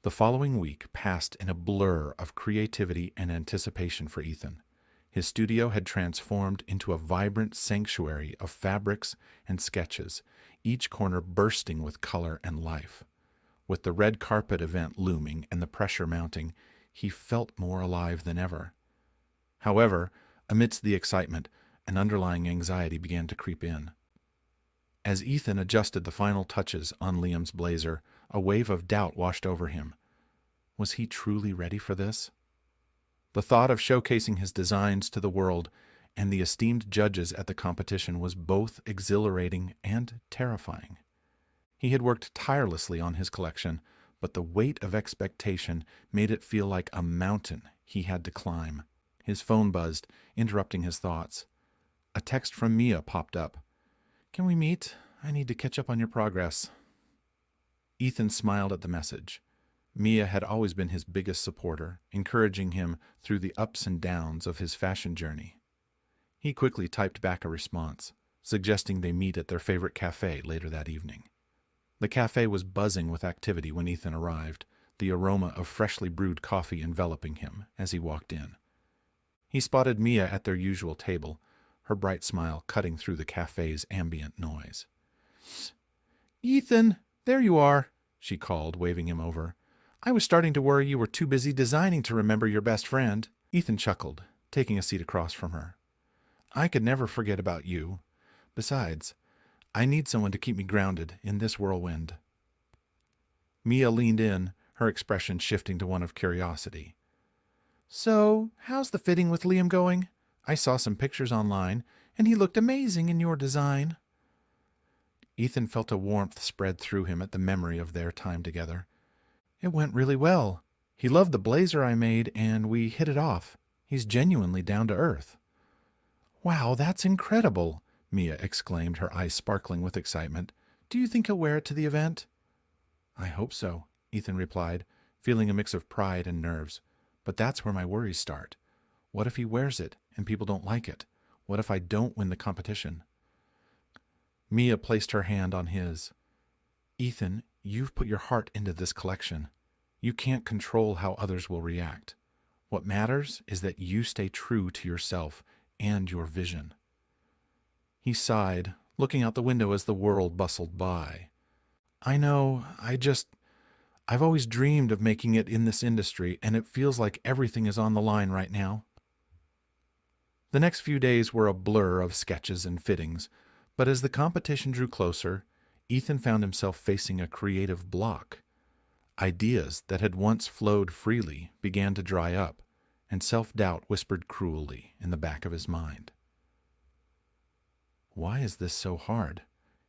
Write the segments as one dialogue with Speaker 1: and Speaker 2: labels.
Speaker 1: The following week passed in a blur of creativity and anticipation for Ethan. His studio had transformed into a vibrant sanctuary of fabrics and sketches, each corner bursting with color and life. With the red carpet event looming and the pressure mounting, he felt more alive than ever. However, amidst the excitement, an underlying anxiety began to creep in. As Ethan adjusted the final touches on Liam's blazer, a wave of doubt washed over him. Was he truly ready for this? The thought of showcasing his designs to the world and the esteemed judges at the competition was both exhilarating and terrifying. He had worked tirelessly on his collection, but the weight of expectation made it feel like a mountain he had to climb. His phone buzzed, interrupting his thoughts. A text from Mia popped up. "Can we meet? I need to catch up on your progress." Ethan smiled at the message. Mia had always been his biggest supporter, encouraging him through the ups and downs of his fashion journey. He quickly typed back a response, suggesting they meet at their favorite cafe later that evening. The cafe was buzzing with activity when Ethan arrived, the aroma of freshly brewed coffee enveloping him as he walked in. He spotted Mia at their usual table, her bright smile cutting through the cafe's ambient noise. "Ethan, there you are," she called, waving him over. "I was starting to worry you were too busy designing to remember your best friend." Ethan chuckled, taking a seat across from her. "I could never forget about you. Besides, I need someone to keep me grounded in this whirlwind." Mia leaned in, her expression shifting to one of curiosity. "So, how's the fitting with Liam going? I saw some pictures online, and he looked amazing in your design." Ethan felt a warmth spread through him at the memory of their time together. "It went really well. He loved the blazer I made, and we hit it off. He's genuinely down to earth." "Wow, that's incredible," Mia exclaimed, her eyes sparkling with excitement. "Do you think he'll wear it to the event?" "I hope so," Ethan replied, feeling a mix of pride and nerves. "But that's where my worries start. What if he wears it and people don't like it? What if I don't win the competition?" Mia placed her hand on his. "Ethan, you've put your heart into this collection. You can't control how others will react. What matters is that you stay true to yourself and your vision." He sighed, looking out the window as the world bustled by. "I know, I've always dreamed of making it in this industry, and it feels like everything is on the line right now." The next few days were a blur of sketches and fittings, but as the competition drew closer, Ethan found himself facing a creative block. Ideas that had once flowed freely began to dry up, and self-doubt whispered cruelly in the back of his mind. "Why is this so hard?"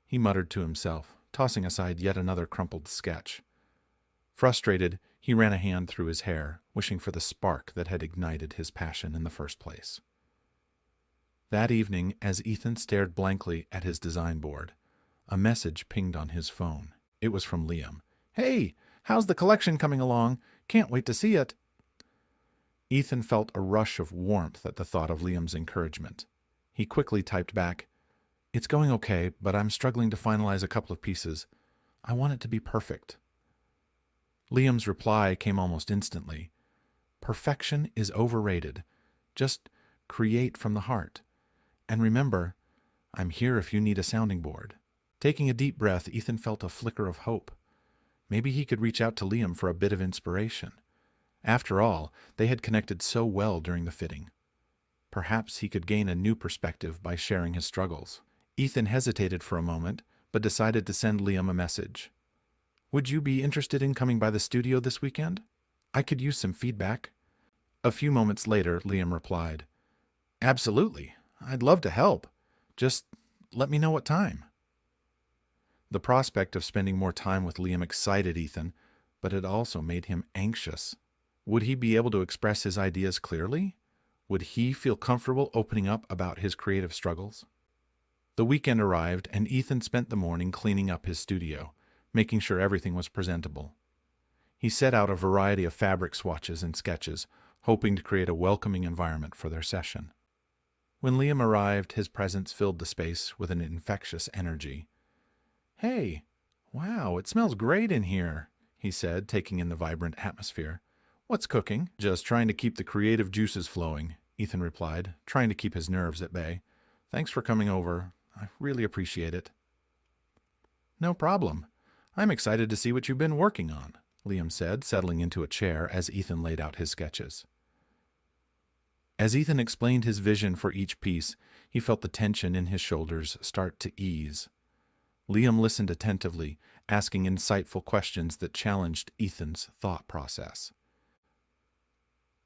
Speaker 1: he muttered to himself, tossing aside yet another crumpled sketch. Frustrated, he ran a hand through his hair, wishing for the spark that had ignited his passion in the first place. That evening, as Ethan stared blankly at his design board, a message pinged on his phone. It was from Liam. "Hey, how's the collection coming along? Can't wait to see it." Ethan felt a rush of warmth at the thought of Liam's encouragement. He quickly typed back, "It's going okay, but I'm struggling to finalize a couple of pieces. I want it to be perfect." Liam's reply came almost instantly. "Perfection is overrated. Just create from the heart. And remember, I'm here if you need a sounding board." Taking a deep breath, Ethan felt a flicker of hope. Maybe he could reach out to Liam for a bit of inspiration. After all, they had connected so well during the fitting. Perhaps he could gain a new perspective by sharing his struggles. Ethan hesitated for a moment, but decided to send Liam a message. "Would you be interested in coming by the studio this weekend? I could use some feedback." A few moments later, Liam replied, "Absolutely. I'd love to help. Just let me know what time." The prospect of spending more time with Liam excited Ethan, but it also made him anxious. Would he be able to express his ideas clearly? Would he feel comfortable opening up about his creative struggles? The weekend arrived, and Ethan spent the morning cleaning up his studio, making sure everything was presentable. He set out a variety of fabric swatches and sketches, hoping to create a welcoming environment for their session. When Liam arrived, his presence filled the space with an infectious energy. "Hey, wow, it smells great in here," he said, taking in the vibrant atmosphere. "What's cooking?" "Just trying to keep the creative juices flowing," Ethan replied, trying to keep his nerves at bay. "Thanks for coming over. I really appreciate it." "No problem. I'm excited to see what you've been working on," Liam said, settling into a chair as Ethan laid out his sketches. As Ethan explained his vision for each piece, he felt the tension in his shoulders start to ease. Liam listened attentively, asking insightful questions that challenged Ethan's thought process.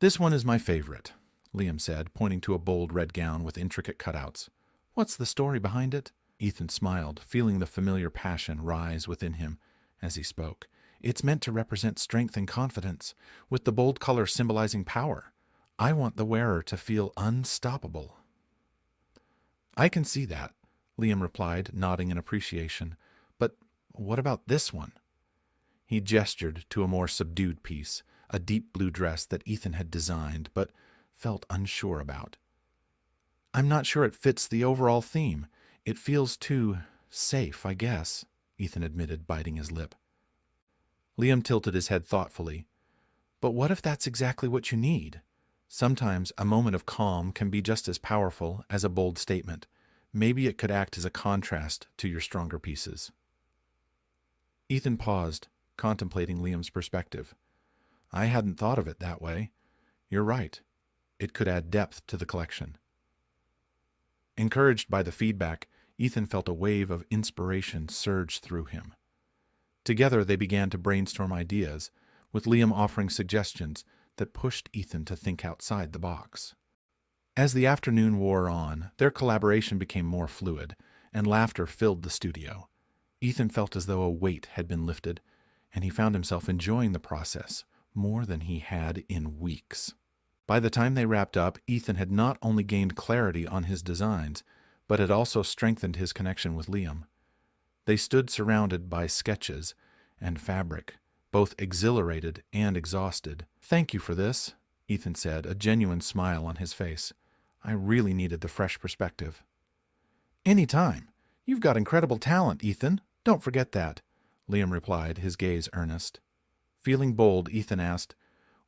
Speaker 1: "This one is my favorite," Liam said, pointing to a bold red gown with intricate cutouts. "What's the story behind it?" Ethan smiled, feeling the familiar passion rise within him as he spoke. "It's meant to represent strength and confidence, with the bold color symbolizing power. I want the wearer to feel unstoppable." "I can see that," Liam replied, nodding in appreciation. "But what about this one?" He gestured to a more subdued piece, a deep blue dress that Ethan had designed but felt unsure about. "I'm not sure it fits the overall theme. It feels too safe, I guess," Ethan admitted, biting his lip. Liam tilted his head thoughtfully. "But what if that's exactly what you need? Sometimes a moment of calm can be just as powerful as a bold statement. Maybe it could act as a contrast to your stronger pieces." Ethan paused, contemplating Liam's perspective. "I hadn't thought of it that way. You're right. It could add depth to the collection." Encouraged by the feedback, Ethan felt a wave of inspiration surge through him. Together they began to brainstorm ideas, with Liam offering suggestions that pushed Ethan to think outside the box. As the afternoon wore on, their collaboration became more fluid, and laughter filled the studio. Ethan felt as though a weight had been lifted, and he found himself enjoying the process more than he had in weeks. By the time they wrapped up, Ethan had not only gained clarity on his designs, but had also strengthened his connection with Liam. They stood surrounded by sketches and fabric, both exhilarated and exhausted. "Thank you for this," Ethan said, a genuine smile on his face. "I really needed the fresh perspective." "Any time. You've got incredible talent, Ethan. Don't forget that," Liam replied, his gaze earnest. Feeling bold, Ethan asked,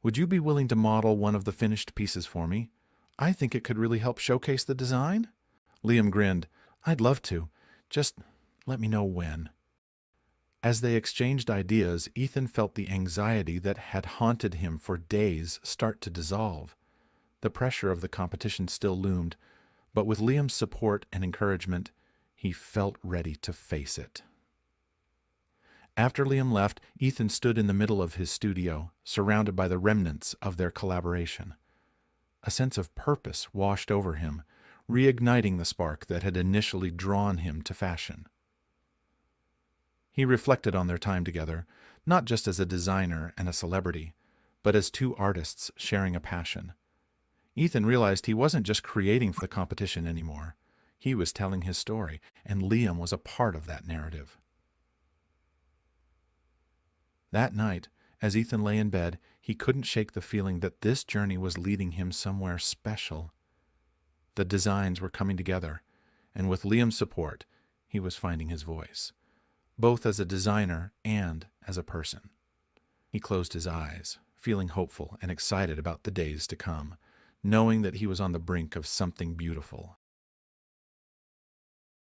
Speaker 1: "Would you be willing to model one of the finished pieces for me? I think it could really help showcase the design." Liam grinned. "I'd love to. Just let me know when." As they exchanged ideas, Ethan felt the anxiety that had haunted him for days start to dissolve. The pressure of the competition still loomed, but with Liam's support and encouragement, he felt ready to face it. After Liam left, Ethan stood in the middle of his studio, surrounded by the remnants of their collaboration. A sense of purpose washed over him, reigniting the spark that had initially drawn him to fashion. He reflected on their time together, not just as a designer and a celebrity, but as two artists sharing a passion. Ethan realized he wasn't just creating for the competition anymore. He was telling his story, and Liam was a part of that narrative. That night, as Ethan lay in bed, he couldn't shake the feeling that this journey was leading him somewhere special. The designs were coming together, and with Liam's support, he was finding his voice, both as a designer and as a person. He closed his eyes, feeling hopeful and excited about the days to come, knowing that he was on the brink of something beautiful